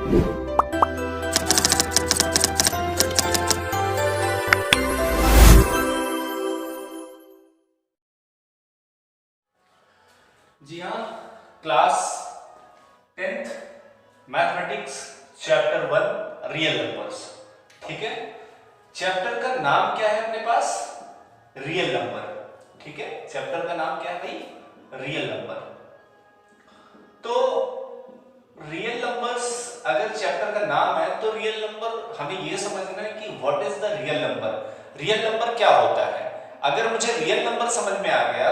जी हाँ, class 10th mathematics chapter 1 real numbers. ठीक है, चैप्टर का नाम क्या है अपने पास? Real number. ठीक है, चैप्टर का नाम क्या है भाई? Real number. तो रियल नंबर्स अगर चैप्टर का नाम है तो रियल नंबर हमें यह समझना है कि what is the real number. Real number क्या होता है? अगर मुझे रियल नंबर समझ में आ गया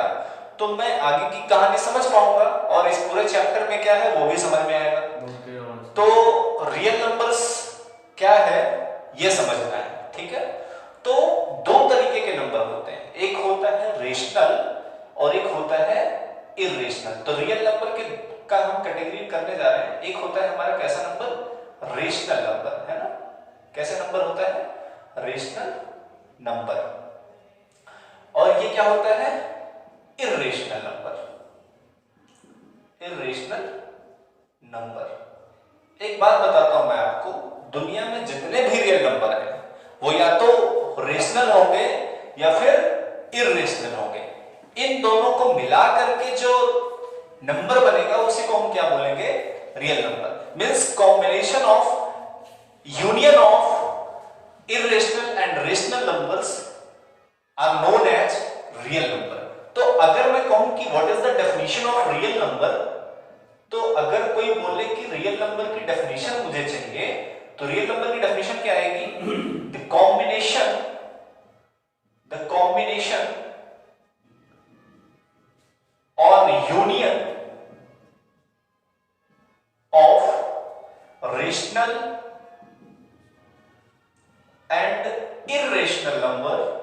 तो मैं आगे की कहानी समझ पाऊंगा और इस पूरे चैप्टर में क्या है वो भी समझ में आएगा। तो रियल नंबर्स क्या है ये समझना है। ठीक है, तो दो तरीके के नंबर होते हैं, एक होता है रेशनल और एक होता है इरेशनल। तो रियल नंबर के का हम कैटेगरी करने जा रहे हैं। एक होता है हमारा कैसा नंबर? रेशनल नंबर, है ना? कैसे नंबर होता है? Rational number. और ये क्या होता है? Irrational number. Irrational number. एक बात बताता हूं मैं आपको, दुनिया में जितने भी रियल नंबर हैं वो या तो रेशनल होंगे या फिर इरेशनल होंगे। इन दोनों को मिला करके जो नंबर बनेगा उसी को हम क्या बोलेंगे? Real number. Means combination of union of irrational and rational numbers are known as real number. तो अगर मैं कहूं कि what is the definition of real number, तो अगर कोई बोले कि रियल नंबर की डेफिनेशन मुझे चाहिए तो रियल नंबर की डेफिनेशन क्या आएगी? द कॉम्बिनेशन और union of rational and irrational number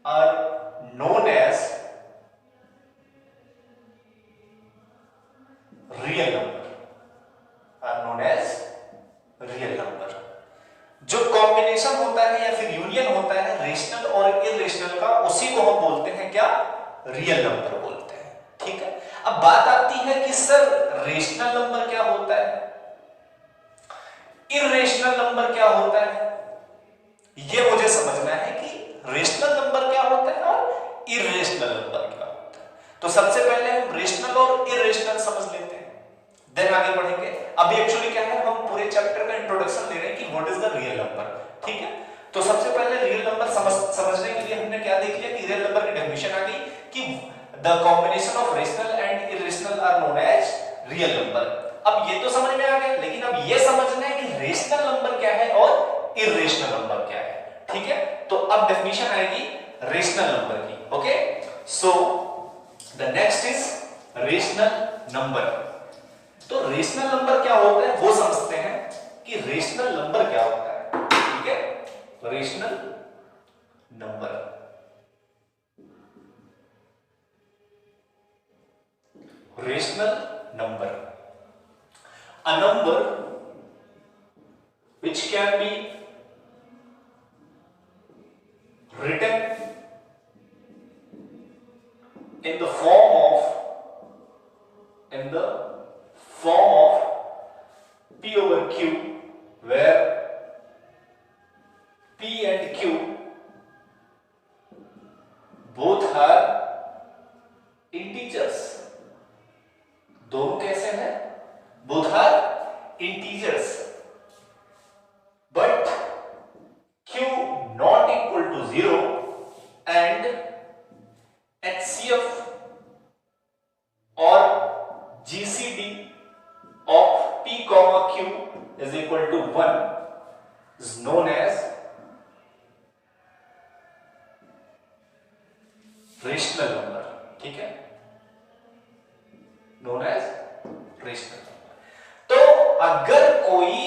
are known as real number, जो कॉम्बिनेशन होता है या फिर यूनियन होता है रेशनल और इरेशनल का, उसी को हम बोलते हैं क्या? रियल नंबर बोलते हैं। ठीक है, अब बात आती है कि सर रेशनल नंबर क्या होता है, इरेशनल नंबर क्या होता है? ये मुझे समझना है कि रेशनल नंबर क्या होता है और इरेशनल नंबर क्या होता है। तो सबसे पहले हम रेशनल और इरेशनल समझ लेते हैं, देन आगे बढ़ेंगे। अभी एक्चुअली क्या है, हम पूरे चैप्टर का इंट्रोडक्शन ले रहे हैं कि what is the real number. ठीक है, तो सबसे पहले रियल नंबर समझने के लिए हमने क्या देख लिया कि रियल नंबर की डेफिनेशन आ गई कि the combination of rational and irrational are known as real number. अब ये तो समझ में आ गया, लेकिन अब ये समझना है कि रेशनल नंबर क्या है और इरेशनल नंबर क्या है। ठीक है, तो अब डेफिनेशन आएगी रेशनल नंबर की। Okay, so the next is rational number. तो रेशनल नंबर क्या होता है वो समझते हैं कि रेशनल नंबर क्या होता है। ठीक है, तो rational number, rational number, a number which can be written in the form of P over Q, where P and Q both are integers। दोनों कैसे हैं? both are integers, but Q not equal to 0 and HCF or GCD of P comma Q is equal to 1 is known as rational number. ठीक है, known as rational number. तो अगर कोई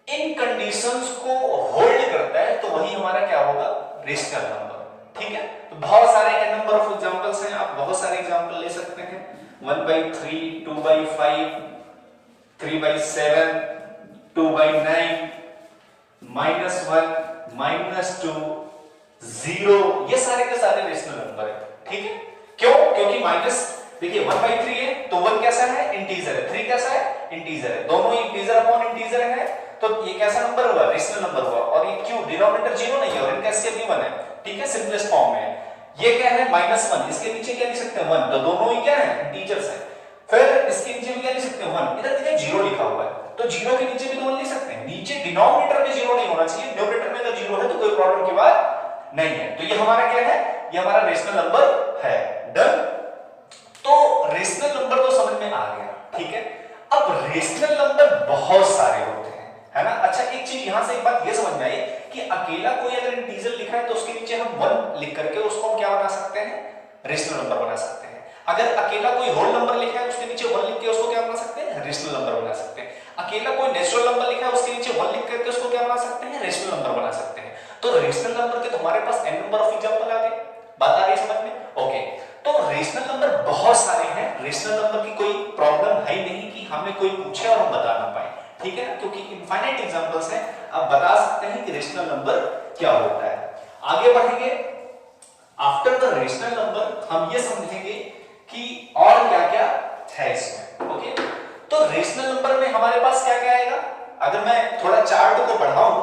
इन conditions को hold करता है तो वही हमारा क्या होगा? Rational number. ठीक है, तो बहुत सारे नंबर ऑफ एग्जांपल्स हैं, आप बहुत सारे एग्जांपल ले सकते हैं। 1/3, 2/5, 3/7, 2/9, -1, -2, 0, ये सारे के सारे रेशनल नंबर है। ठीक है, क्यों? क्योंकि माइनस देखिए 1/3 है तो 1 कैसा है, इंटीजर है, 3 कैसा है, इंटीजर है, दोनों इंटीजर अपॉन इंटीजर है, तो ये कैसा नंबर हुआ, रेशनल नंबर हुआ। और ये क्यों, डिनोमिनेटर 0 नहीं है और इनका एचसीएफ भी 1 है, ठीक है, सिंपलेस्ट फॉर्म में। ये क्या है, -1, इसके नीचे क्या लिख सकते हैं, 1, तो दोनों ही क्या है, इंटीजर्स है। फिर इसके नीचे भी क्या लिख सकते हैं, 1, इधर देखिए 0 लिखा हुआ है, तो 0 के नीचे भी तो 1 लिख सकते हैं। नीचे डिनोमिनेटर में 0 नहीं होना चाहिए, डिनोमिनेटर में अगर 0 है तो कोई प्रॉब्लम की बात नहीं है। तो ये हमारा क्या है, ये हमारा रेशनल नंबर है। डन। तो रेशनल नंबर तो समझ में आ गया, ठीक है। अब रेशनल नंबर बहुत सारे होते हैं, है ना। अच्छा एक चीज यहां से एक बात ये समझ में आई कि अकेला कोई अगर इंटीजर लिखा है तो उसके नीचे हम 1 लिख करके उसको हम क्या बना सकते हैं, रेशनल नंबर बना सकते हैं। अगर अकेला कोई होल नंबर लिखा है उसके नीचे 1 लिख के उसको क्या बना सकते हैं, रेशनल नंबर बना सकते हैं। अकेला कोई नेचुरल नंबर लिखा है उसके नीचे 1 लिख करके उसको क्या बना सकते हैं, रेशनल नंबर बना सकते हैं। तो रेशनल नंबर के तुम्हारे पास n नंबर ऑफ एग्जांपल आ गए, बात आ रही है समझ में। ओके, तो रेशनल नंबर बहुत सारे हैं, रेशनल नंबर की कोई प्रॉब्लम है ही नहीं कि हमें कोई पूछे और हम बता ना पाए, ठीक है ना, क्योंकि इनफाइनाइट एग्जांपल्स हैं, आप बता सकते हैं कि रेशनल नंबर क्या होता है। आगे बढ़ेंगे, आफ्टर द रेशनल नंबर हम ये समझेंगे कि और क्या क्या है इसमें। ओके, तो रेशनल नंबर में हमारे पास क्या क्या आएगा, अगर मैं थोड़ा चार्ट को बढ़ाऊं,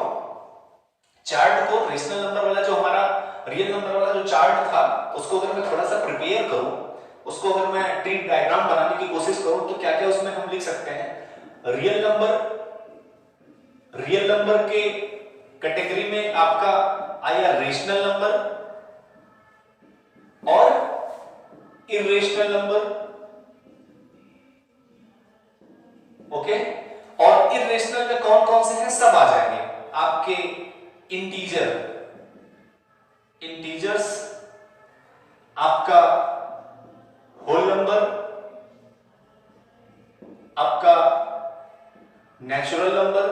चार्ट को रेशनल नंबर वाला जो हमारा रियल नंबर वाला जो चार्ट था उसको अगर मैं थोड़ा सा प्रिपेयर करूं, उसको अगर मैं ट्री डायग्राम बनाने की कोशिश करूं तो क्या क्या उसमें हम लिख सकते हैं। रियल नंबर के कैटेगरी में आपका आया रेशनल नंबर और इरेशनल नंबर। ओके, और इरेशनल में कौन कौन से हैं, सब आ जाएंगे आपके इंटीजर्स, आपका होल नंबर, आपका नेचुरल नंबर,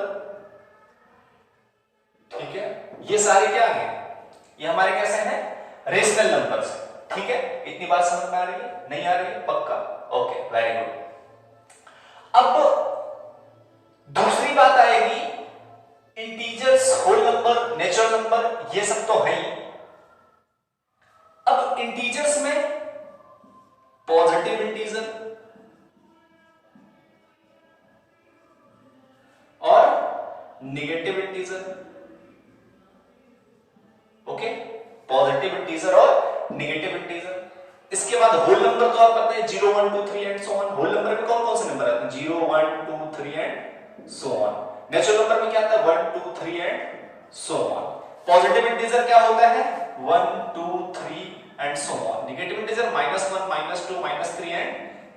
ठीक है, ये सारे क्या हैं, ये हमारे कैसे हैं, रेशनल नंबर्स, ठीक है। इतनी बात समझ में आ रही है, नहीं आ रही है, पक्का, ओके, वेरी गुड। अब दूसरी बात आएगी, integers, whole number, natural number, ये सब तो है ही। अब इंटीजर्स में पॉजिटिव इंटीजर और negative integer. Okay, positive integer और नेगेटिव इंटीजर। इसके बाद होल नंबर तो आप पता है 0 1 2 3 and so on. Whole number में कौन कौन से नंबर आते हैं, 0 1 2 3 and so on. Natural number में क्या आता है, 1 2 3 and so on. Positive integer क्या होता है, 1 2 3 and so on. Negative integer -1 -2 -3 and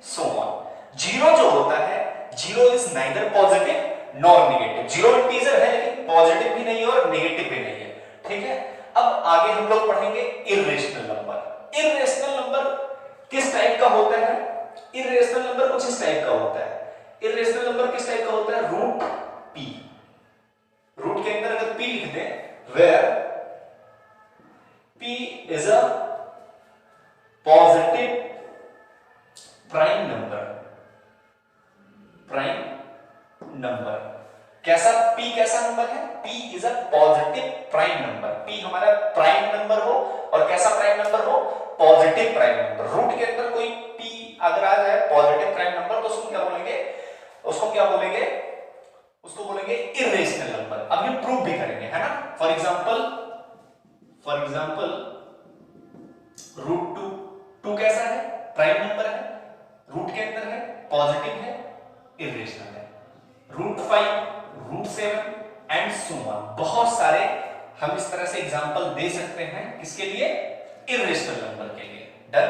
so on. Zero जो होता है, zero is neither positive nor negative. Zero integer है लेकिन पॉजिटिव भी नहीं है और नेगेटिव भी नहीं है, ठीक है। अब आगे हम लोग पढ़ेंगे इरेशनल नंबर। इरेशनल नंबर किस टाइप का होता है, इरेशनल नंबर कुछ इस टाइप का होता है। इरेशनल नंबर किस टाइप का होता है, रूट p, रूट के अंदर अगर p लिख दें, where p is a positive prime number, कैसा p कैसा नंबर है, p is a positive prime number। p हमारा प्राइम नंबर हो और कैसा प्राइम नंबर हो, पॉजिटिव प्राइम नंबर। रूट के अंदर कोई p अगर आ जाए पॉजिटिव प्राइम नंबर तो उसको क्या बोलेंगे, उसको बोलेंगे इरेशनल नंबर। अब ये प्रूव भी करेंगे, है ना। फॉर एग्जांपल रूट 2 कैसा है, प्राइम नंबर है, रूट के अंदर है, पॉजिटिव है, इरेशनल है। Root 5, root 7 and so on. बहुत सारे हम इस तरह से एग्जांपल दे सकते हैं, किसके लिए, इरेशनल नंबर के लिए। डन।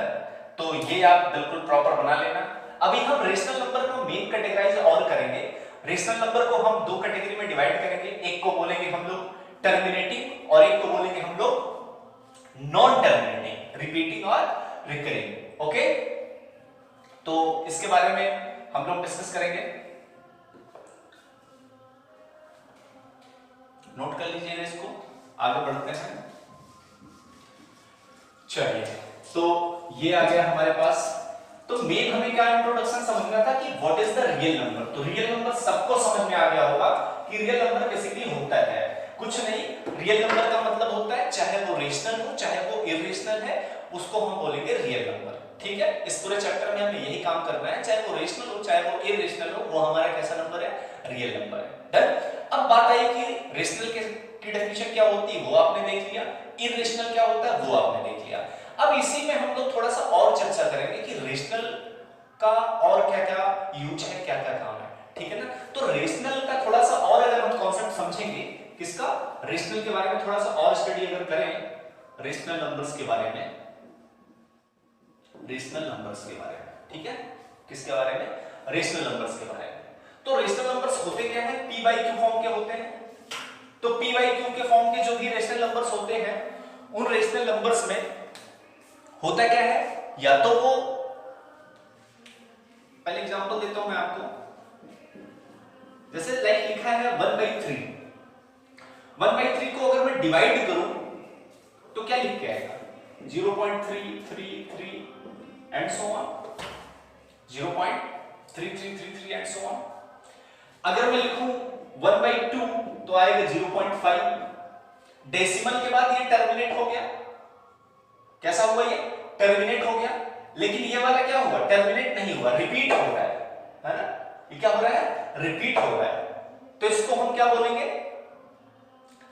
तो ये आप बिल्कुल प्रॉपर बना लेना। अभी हम रेशनल नंबर को मेन कैटेगराइज और करेंगे। रेशनल नंबर को हम दो कैटेगरी में डिवाइड करेंगे, एक को बोलेंगे हम लोग टर्मिनेटिंग और एक को बोलेंगे हम लोग नॉन टर्मिनेटिंग, रिपीटिंग और रिकरिंग। ओके, तो इसके बारे में हम लोग डिस्कस करेंगे, नोट कर लीजिएगा इसको, आगे बढ़ते हैं। चलिए, तो ये आ गया हमारे पास। तो मेन हमें क्या इंट्रोडक्शन समझना था कि what is the real number. तो रियल नंबर सबको समझ में आ गया होगा कि रियल नंबर बेसिकली होता है कुछ नहीं। रियल नंबर का मतलब होता है चाहे वो रेशनल हो चाहे वो इरेशनल है, उसको हम बोलेंगे रियल नंबर। ठीक है, इस पूरे चैप्टर में हमें यही काम करना है, चाहे वो रेशनल हो चाहे वो इरेशनल हो, वो हमारा कैसा नंबर है, रियल नंबर है। डन। अब बात आई कि रेशनल की डेफिनेशन क्या होती है वो आपने देख लिया, इरेशनल क्या होता है वो आपने देख लिया। अब इसी में हम लोग थोड़ा सा और चर्चा करेंगे कि रेशनल का और क्या क्या यूज है, क्या क्या काम है। ठीक है ना, तो रेशनल का थोड़ा सा और अगर हम कॉन्सेप्ट समझेंगे, किसका, रेशनल के बारे में थोड़ा सा और स्टडी अगर करें, रेशनल नंबर्स के बारे में, रेशनल नंबर्स के बारे में, ठीक है, किसके बारे में, रेशनल नंबर्स के बारे में। तो रेशनल नंबर्स होते क्या है, p बाई क्यू फॉर्म के होते हैं। तो p बाई क्यू के फॉर्म के जो भी रेशनल नंबर्स होते हैं, उन रेशनल नंबर्स में होता क्या है, या तो वो, पहले एग्जांपल देता हूं मैं आपको, जैसे लाइक लिखा है 1/3, 1/3 को अगर मैं डिवाइड करूं तो क्या लिख के आएगा, 0.333 and so on, 0.3333 and so on. अगर मैं लिखूं 1/2 तो आएगा 0.5। डेसिमल के बाद ये टर्मिनेट हो गया, कैसा हुआ, ये टर्मिनेट हो गया। लेकिन ये वाला क्या हुआ, टर्मिनेट नहीं हुआ, रिपीट हो रहा है ना, ये क्या हो रहा है, रिपीट हो रहा है। तो इसको हम क्या बोलेंगे,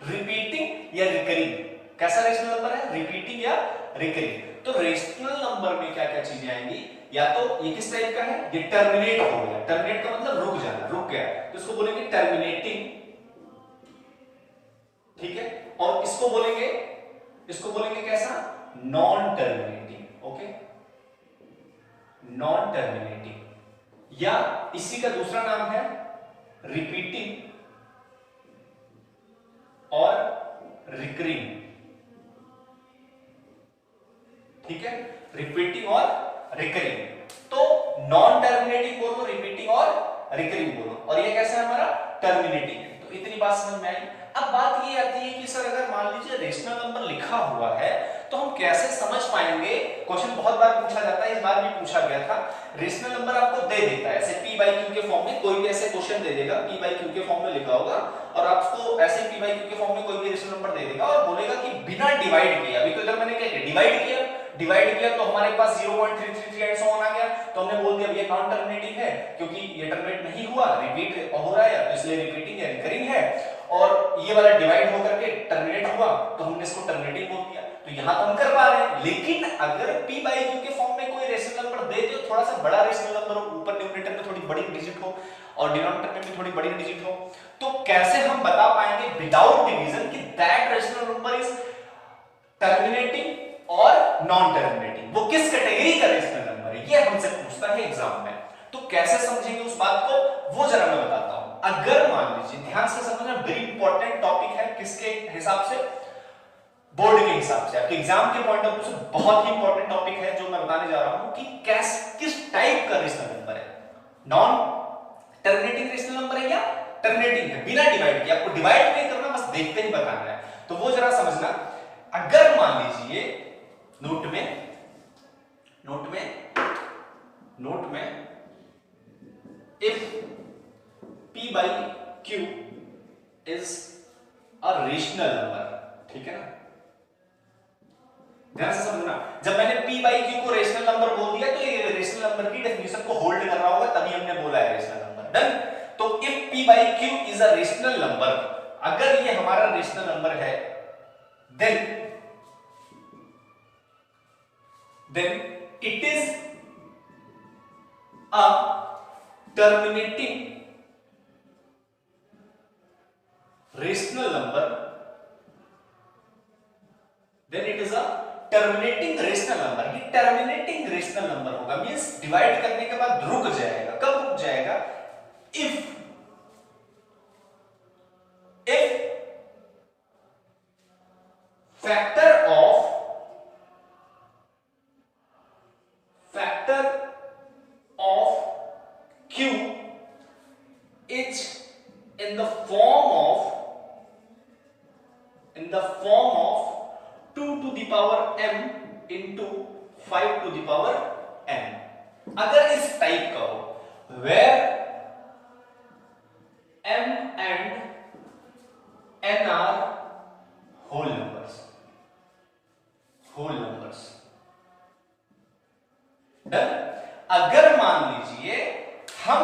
रिपीटिंग या रिकरिंग। कैसा रेशनल नंबर है, रिपीटिंग या रिकरिंग। तो रेशनल नंबर में क्या क्या चीजें आएंगी, या तो ये किस टाइप का है, ये टर्मिनेट हो गया, टर्मिनेट का मतलब रुक जाना, रुक गया, तो इसको बोलेंगे टर्मिनेटिंग। ठीक है, और इसको बोलेंगे कैसा, non terminating. Okay, non terminating, या इसी का दूसरा नाम है रिपीटिंग और रिकरिंग। ठीक है, रिपीटिंग और रिकरिंग। तो नॉन टर्मिनेटिंग बोलो, रिपीटिंग और रिकरिंग बोलो, और ये कैसा है हमारा, टर्मिनेटिंग है। तो इतनी बात समझ में आई। अब बात ये आती है कि सर अगर मान लीजिए रेशनल नंबर लिखा हुआ है तो हम कैसे समझ पाएंगे, क्वेश्चन बहुत बार पूछा जाता है, इस बार भी पूछा गया था। रेशनल नंबर आपको दे देता है ऐसे p बाई क्यू के फॉर्म में, कोई भी ऐसे क्वेश्चन दे देगा p बाई क्यू के फॉर्म में लिखा होगा, और आपको ऐसे p बाई क्यू के फॉर्म में कोई भी रेशनल नंबर दे देगा और बोलेगा कि बिना डिवाइड किए, अभी तो इधर मैंने क्या किया, डिवाइड किया तो हमारे पास 0.333 एंड सो ऑन आ गया, तो हमने बोल दिया ये नॉन टर्मिनेटिंग है, क्योंकि ये टर्मिनेट नहीं हुआ, रिपीट हो रहा है, तो इसलिए रिपीटिंग है, रिकरिंग है। और ये वाला डिवाइड होकर के टर्मिनेट हुआ तो हमने इसको टर्मिनेटिंग बोल दिया। तो यहां तो हम कर पा रहे हैं, लेकिन अगर p बाई q के फॉर्म में कोई रेशनल नंबर दे दो, थोड़ा सा बड़ा रेशनल नंबर हो, ऊपर न्यूमरेटर में थोड़ी बड़ी डिजिट हो और डिनोमिनेटर में भी थोड़ी बड़ी डिजिट हो, तो कैसे हम बता पाएंगे विदाउट डिवीजन कि that rational number is terminating और नॉन टर्मिनेटिंग, वो किस कैटेगरी का रेशनल नंबर है, ये हमसे पूछता है एग्जाम में। तो कैसे समझेंगे उस बात को, वो जरा मैं बताता हूं। अगर मान लीजिए, ध्यान से समझना, वेरी इंपॉर्टेंट टॉपिक है, किसके हिसाब से, बोर्ड के हिसाब से, आपके एग्जाम के पॉइंट ऑफ व्यू से बहुत ही इंपॉर्टेंट टॉपिक है जो मैं बताने जा रहा हूं कि किस टाइप का रेशनल नंबर है, नॉन टर्मिनेटिंग रेशनल नंबर है या टर्मिनेटिंग है, बिना डिवाइड किए, आपको डिवाइड नहीं करना, बस देखते ही बताना है। तो वो जरा समझना। अगर मान लीजिए नोट में if p by q is a rational number, ठीक है ना, ध्यान से समझना, जब मैंने p by q को रेशनल नंबर बोल दिया तो ये रेशनल नंबर की डेफिनेशन को होल्ड कर रहा होगा, तभी हमने बोला है रेशनल नंबर। डन। तो if p by q is a rational number, अगर ये हमारा रेशनल नंबर है, then it is a terminating rational number, then it is a terminating rational number। ये terminating rational number होगा, मींस डिवाइड करने के बाद रुक जाएगा। कब रुक जाएगा, if factor of q is in the form of 2 to the power m into 5 to the power n, अगर इस टाइप का हो, where m and n are whole numbers, done. अगर मान लीजिए हम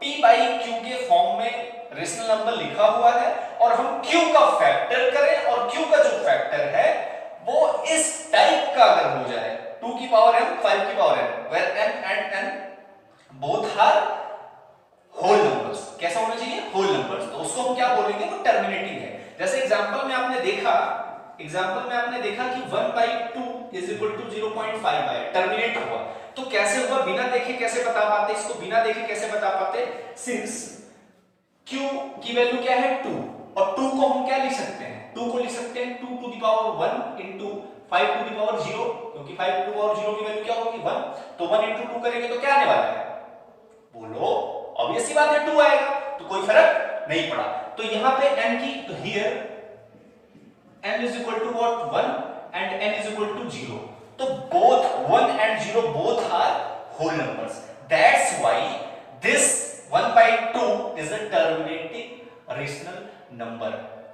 p बाई क्यू के फॉर्म में रेशनल नंबर लिखा हुआ है और हम q का फैक्टर करें और q का जो फैक्टर है वो इस टाइप का अगर हो जाए 2 की पावर m 5 की power n where m and n both are whole numbers. कैसा होना चाहिए? Whole numbers. तो उसको हम क्या बोलेंगे? वो टर्मिनेटिंग है। जैसे एग्जांपल में आपने देखा कि 1 by 2 is equal to 0.5 है, टर्मिनेट हुआ। तो कैसे हुआ? बिना देखे कैसे बता पाते इसको? बिना देखे कैसे बता पाते? सिंस q की वैल्यू क्या है? 2, और 2 को हम क्या लिख सकते हैं? 2 को लिख सकते हैं 2 to the power 1 into 5 to the power 0, क्योंकि 5 to the power 0 की वैल्यू क्या होगी? 1। तो 1 into 2 करेंगे तो क्या आने वाला है? बोलो, ऑब्वियस सी बात है 2 आएगा, तो कोई फर्क नहीं पड़ा। तो यहां पे n की, तो here n is equal to what? 1 and n is equal to 0. तो both 1 and 0 both are whole numbers. That's why this 1 by 2 is a terminating rational number.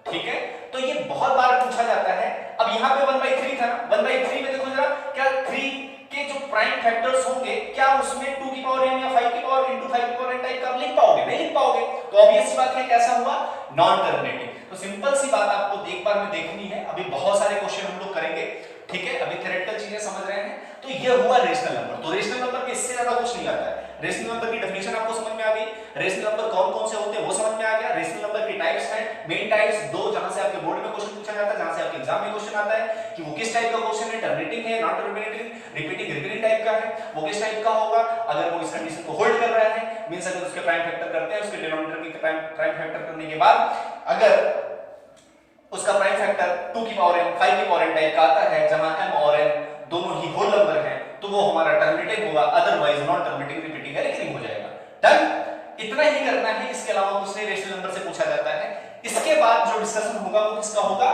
ठीक है? तो ये बहुत बार पूछा जाता है। अब यहां पे 1 by 3 था ना, 1 by 3 में देखो जरा, क्या 3 के जो प्राइम फैक्टर्स होंगे, क्या उसमें 2 की पावर n या 5 की पावर into 5 की पावर n टाइप का आप लिख पाओगे? नहीं लिख पाओगे। तो ऑब्वियस सी बात है कैसा हुआ? Non terminating. तो सिंपल सी बात आपको एक बार में देखनी है। अभी बहुत सारे क्वेश्चन हम लोग करेंगे, ठीक है? अभी थ्योरेटिकल चीजें समझ रहे हैं। तो ये हुआ रेशनल नंबर। तो रेशनल नंबर में इससे ज्यादा कुछ नहीं आता है। रेशनल नंबर की डेफिनेशन आपको समझ में आ गई, रेशनल नंबर कौन कौन से होते हैं वो समझ में आ गया, रेशनल नंबर की टाइप्स हैं, मेन टाइप्स दो जहां से आपके बोर्ड में क्वेश्चन पूछा जाता है, जहां से आपके एग्जाम में क्वेश्चन आता है कि वो किस टाइप का क्वेश्चन है, टर्मिनेटिंग है, non terminating, repeating, recurring type का है, वो किस टाइप का होगा, अगर वो इस कंडीशन को होल्ड कर रहा है, मींस अगर उसके प्राइम फैक्टर करते हैं, उसके डिनोमिनेटर की प्राइम फैक्टर करने के बाद अगर उसका प्राइम फैक्टर 2 की पावर n 5 की पावर n टाइप का आता है, जहां m और n दोनों ही होल नंबर हैं, तो वो हमारा टर्मिनेटिंग होगा, अदरवाइज नॉन टर्मिनेटिंग, रिपीटिंग या रिकरिंग हो जाएगा। डन। इतना ही करना है, इसके अलावा कुछ नहीं रेशनल नंबर से पूछा जाता है। इसके बाद जो डिस्कशन होगा वो किसका होगा?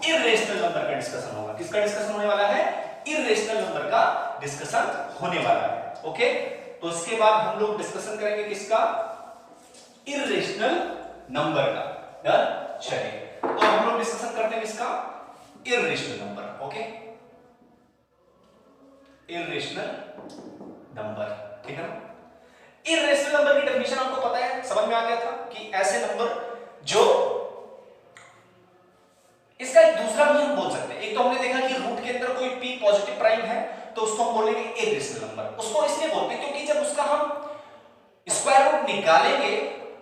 इररेशनल नंबर का डिस्कशन होगा। किसका डिस्कशन होने वाला है? इररेशनल नंबर का डिस्कशन होने वाला है। ओके, तो इसके बाद हम लोग डिस्कशन करेंगे किसका? इररेशनल नंबर का। डन। चलिए, तो हम लोग डिस्कशन करते हैं किसका? Irrational number. Okay, irrational number, ठीक है ना? इररेशनल नंबर की डेफिनेशन आपको पता है, समझ में आ गया था कि ऐसे नंबर जो, इसका एक दूसरा भी हम बोल सकते हैं। एक तो हमने देखा कि रूट के अंदर कोई p पॉजिटिव प्राइम है तो उसको हम बोलेंगे इररेशनल नंबर। उसको इसलिए बोलते हैं क्योंकि जब उसका हम स्क्वायर रूट निकालेंगे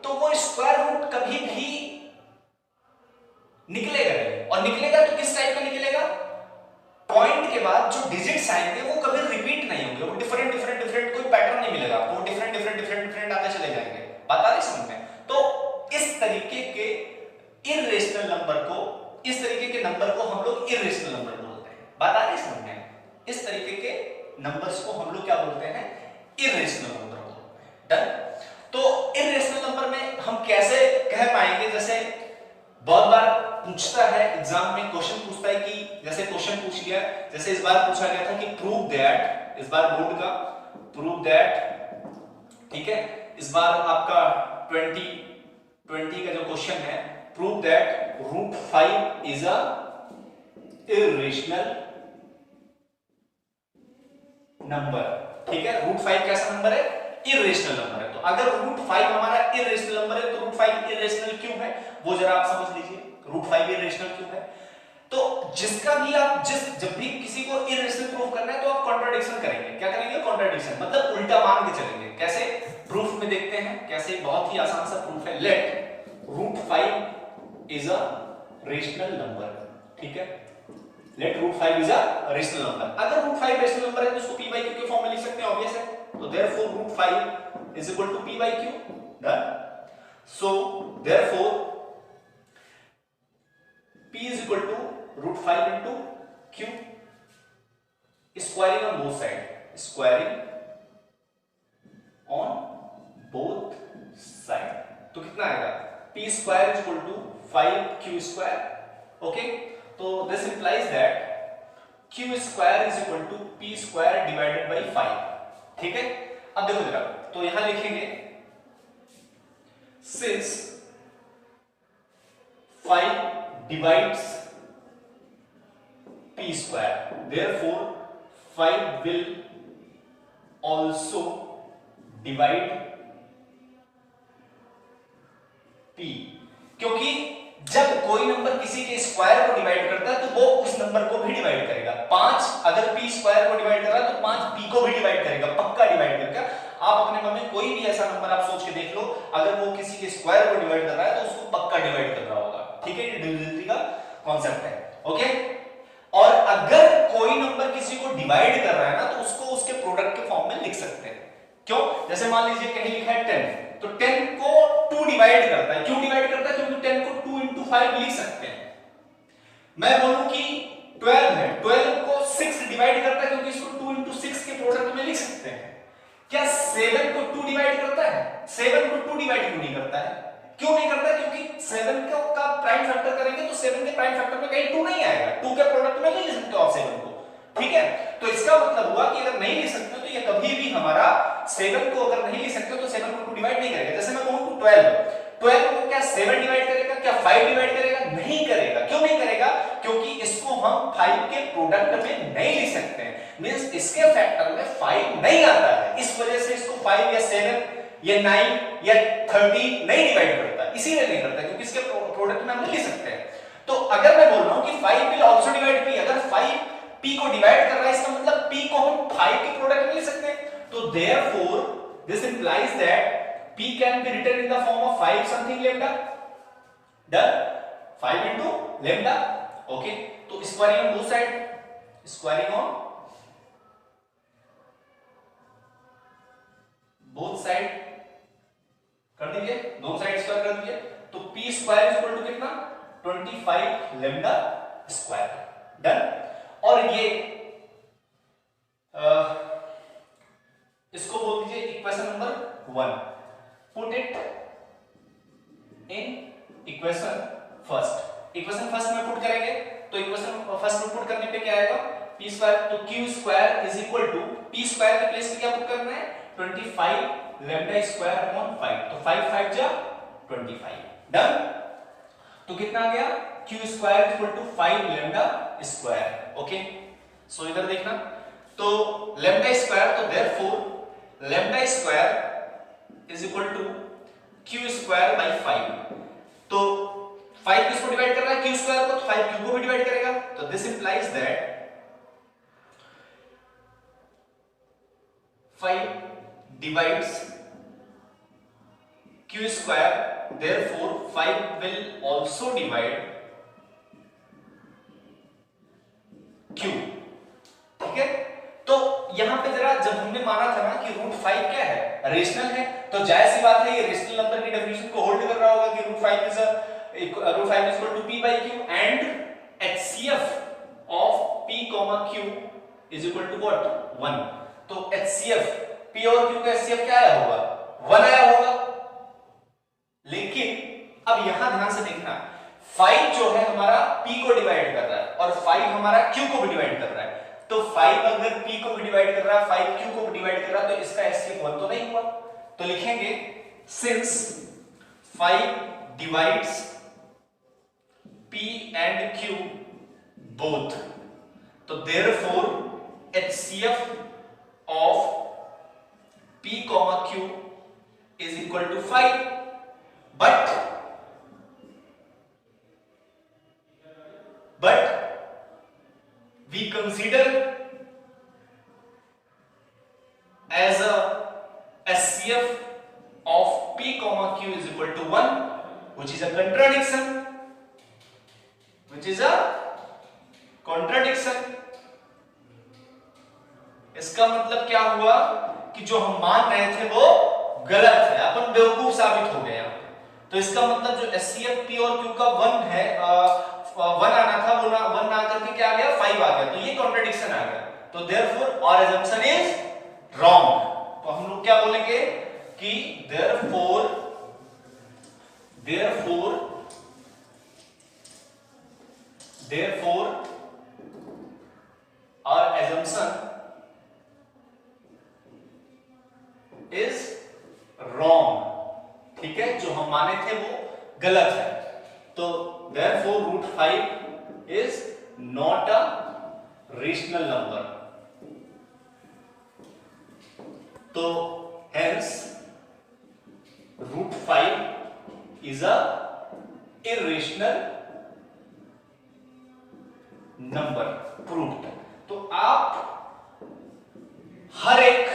तो वो स्क्वायर रूट कभी भी निकलेगा नहीं, और निकलेगा तो किस टाइप का निकलेगा? पॉइंट के बाद जो डिजिट्स आएंगे वो कभी रिपीट नहीं होंगे, वो डिफरेंट डिफरेंट डिफरेंट, कोई पैटर्न नहीं मिलेगा आपको, डिफरेंट डिफरेंट डिफरेंट डिफरेंट आते चले जाएंगे। बात आ रही समझ में? तो इस तरीके के इररेशनल नंबर को, इस तरीके के नंबर को हम लोग इररेशनल नंबर बोलते हैं। बात आ रही समझ में? इस तरीके के नंबर्स को हम लोग क्या बोलते हैं? इररेशनल नंबर बोलते हैं। डन। तो इररेशनल नंबर में हम कैसे कह पाएंगे? जैसे बहुत बार पूछता है एग्जाम में, क्वेश्चन पूछता है कि जैसे क्वेश्चन पूछ लिया, जैसे इस बार पूछा गया था कि प्रूव दैट, इस बार बोर्ड का प्रूव दैट, ठीक है, इस बार आपका 2020 का जो क्वेश्चन है, prove that root 5 is a irrational number. ठीक है, रूट 5 कैसा नंबर है? इररेशनल नंबर है। तो अगर रूट 5 हमारा इररेशनल नंबर है तो रूट 5 इररेशनल क्यों है वो जरा आप समझ लीजिए। रूट 5 इररेशनल क्यों है? तो जिसका भी आप जब भी किसी को इररेशनल प्रूफ करना है तो आप कॉन्ट्राडिक्शन करेंगे। क्या करेंगे? कॉन्ट्राडिक्शन, मतलब उल्टा मान के चलेंगे। कैसे? प्रूफ में देखते हैं कैसे, बहुत ही आसान सा प्रूफ है। Let root 5 is a rational number. ठीक है, let root 5 is a rational number. अगर रूट 5 रेशनल नंबर है तो उसको p by q के फॉर्म में लिख सकते हैं, ऑब्वियस है। तो therefore root 5 is equal to p by q. Done. So therefore p is equal to root 5 into q. Squaring on both sides. Squaring on both sides. तो कितना आएगा? p square is equal to 5q square. Okay. तो this implies that q square is equal to p square divided by 5. ठीक है, अब देखो जरा, तो यहां लिखेंगे since 5 divides p square, therefore 5 will also divide p, क्योंकि जब कोई नंबर किसी के स्क्वायर को डिवाइड करता है तो वो उस नंबर को भी डिवाइड करेगा। 5 अगर p स्क्वायर को डिवाइड कर रहा है तो 5 p को भी डिवाइड करेगा, पक्का डिवाइड करेगा। आप अपने मन में कोई भी ऐसा नंबर आप सोच के देख लो, अगर वो किसी के स्क्वायर को डिवाइड कर रहा है तो उसको पक्का डिवाइड कर रहा होगा। ठीक है, ये डिविजिबिलिटी का कॉन्सेप्ट है। ओके, और अगर कोई नंबर किसी को डिवाइड कर रहा है ना तो उसको उसके प्रोडक्ट के फॉर्म में लिख सकते हैं। क्यों? जैसे मान लीजिए कहीं लिखा है 10, तो 10 को 2 डिवाइड करता है। क्यों डिवाइड करता है? क्योंकि 10 को 2 into 5 लिख सकते हैं। मैं बोलूं कि 12 है, 12 को 6 डिवाइड करता है क्योंकि इसको 2 into 6 के प्रोडक्ट में लिख सकते हैं। क्या 7 को 2 डिवाइड करता है? 7 को 2 डिवाइड क्यों नहीं करता है? क्यों नहीं करता है? क्योंकि 7 का प्राइम फैक्टर करेंगे तो 7 के प्राइम फैक्टर में कहीं 2 नहीं आएगा, 2 के प्रोडक्ट में नहीं लिख सकते आप 7 को। ठीक है, तो इसका मतलब हुआ कि अगर नहीं लिख सकते तो ये कभी भी हमारा 7 को अगर नहीं लिख सकते तो 7 को 2 डिवाइड नहीं करेगा। जैसे मैं कहूं 12 को क्या 7 डिवाइड करेगा? क्या 5 डिवाइड करेगा? नहीं करेगा। क्यों नहीं करेगा? क्योंकि इसको हम 5 के प्रोडक्ट में नहीं लिख सकते हैं, मींस इसके फैक्टर में 5 नहीं आता है। इस वजह से इसको 5 या 7 या 9 या 30 नहीं डिवाइड करता, इसीलिए नहीं करता क्योंकि इसके प्रोडक्ट में हम नहीं लिख सकते हैं। तो अगर मैं बोल रहा हूं कि 5 विल आल्सो डिवाइड p, अगर 5 p को डिवाइड कर रहा है इसका मतलब p को हम 5 के प्रोडक्ट में लिख सकते हैं। तो therefore this implies that p can be written in the form of 5 something lambda, done, 5 into lambda. Okay, तो squaring on both side, squaring on both side कर दीजिए, दोनों साइड स्क्वायर कर दीजिए। तो p square is equal to कितना? 25 lambda square, done. और ये इसको बोल दीजिए equation number 1। Put it in equation first. Equation first में पुट करेंगे तो इक्वेशन फर्स्ट में पुट करने पे क्या आएगा? p स्क्वायर, तो q square is equal to p square के प्लेस पे क्या पुट करना है? 25 लैम्डा स्क्वायर अपॉन 5, तो 5 5 जा 25, डन। तो कितना आ गया? q square equal to 5 lambda square. Okay, so इधर देखना, तो लैम्डा स्क्वायर, तो therefore lambda square is equal to q square by 5। तो 5 किसको डिवाइड कर रहा है? q स्क्वायर को, तो 5 q को भी डिवाइड करेगा। तो this implies that 5 divides q square, therefore 5 will also divide q। ठीक है, तो यहां पे जरा जब हमने माना था ना कि √5 क्या है? रेशनल है, तो जायज सी बात है ये रेशनल नंबर की डेफिनेशन को होल्ड कर रहा होगा कि √5 is equal to p by q and HCF of p, q is equal to what? 1। तो HCF p और q का HCF क्या आया होगा? 1 आया होगा। लेकिन अब यहां ध्यान से देखना, 5 जो है हमारा p को डिवाइड कर रहा है और 5 हमारा q को भी डिवाइड कर रहा है। तो 5 अगर p को भी डिवाइड कर रहा है, 5 q को भी डिवाइड कर रहा है, तो इसका HCF 1 तो नहीं हुआ। तो लिखेंगे since 5 divides p and q both, तो therefore HCF of p, q is equal to 5, but we consider as a HCF of p, q is equal to 1, which is a contradiction, इसका मतलब क्या हुआ कि जो हम मान रहे थे वो गलत है, अपन बेवकूफ साबित हो गए। तो इसका मतलब जो HCF p और q का 1 है, 1 आना था वो 1 ना करके क्या आ गया? 5 आ गया, तो ये कॉन्ट्रडिक्शन आ गया। तो therefore our assumption is wrong। तो हम लोग क्या बोलेंगे कि therefore our assumption is wrong। ठीक है, जो हम माने थे वो गलत है। तो therefore √5 is not a rational number। तो hence √5 is a irrational number proved. तो आप हर एक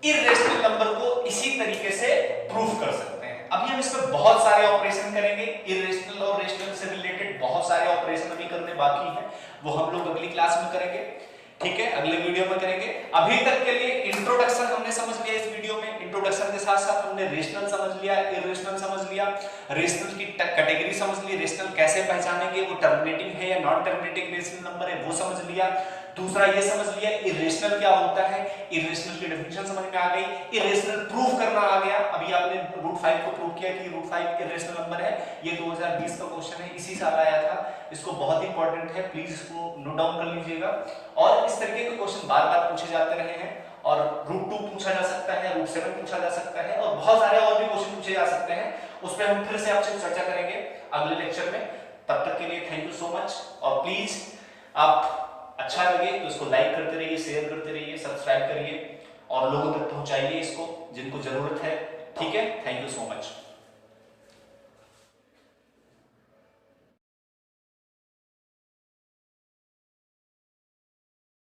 इरेशनल नंबर को इसी तरीके से प्रूव कर सकते हैं। अभी हम इस पर बहुत सारे ऑपरेशन करेंगे, इरेशनल और रेशनल से रिलेटेड बहुत सारे ऑपरेशन अभी करने बाकी हैं, वो हम लोग अगली क्लास में करेंगे, ठीक है, अगले वीडियो में करेंगे। अभी तक के लिए इंट्रोडक्शन हमने समझ लिया इस वीडियो में। इंट्रोडक्शन के साथ साथ हमने रेशनल समझ लिया, इरेशनल समझ लिया, रेशनल की कैटेगरी समझ ली, रेशनल कैसे पहचानेंगे, वो टर्मिनेटिंग है या नॉन टर्मिनेटिंग रेशनल नंबर है वो समझ लिया। दूसरा ये समझ लिया इरेशनल क्या होता है, इरेशनल की डेफिनेशन समझ में आ गई, इरेशनल प्रूव करना आ गया। अभी आपने √5 को प्रूव किया कि √5 इरेशनल नंबर है। ये 2020 का क्वेश्चन है, इसी साल आया था, इसको बहुत इंपॉर्टेंट है, प्लीज इसको नोट डाउन कर लीजिएगा। और इस तरीके के क्वेश्चन बार बार पूछे जाते रहे हैं, और √2 पूछा जा सकता है, √7 पूछा जा सकता है, और बहुत सारे और भी क्वेश्चन पूछे जा सकते हैं। उस पर हम फिर से आपसे चर्चा करेंगे अगले लेक्चर में। तब तक के लिए थैंक यू सो मच। और प्लीज आप अच्छा लगे तो इसको लाइक करते रहिए, शेयर करते रहिए, सब्सक्राइब करिए और लोगों तक पहुंचाइए इसको जिनको जरूरत है, ठीक है। Thank you so much.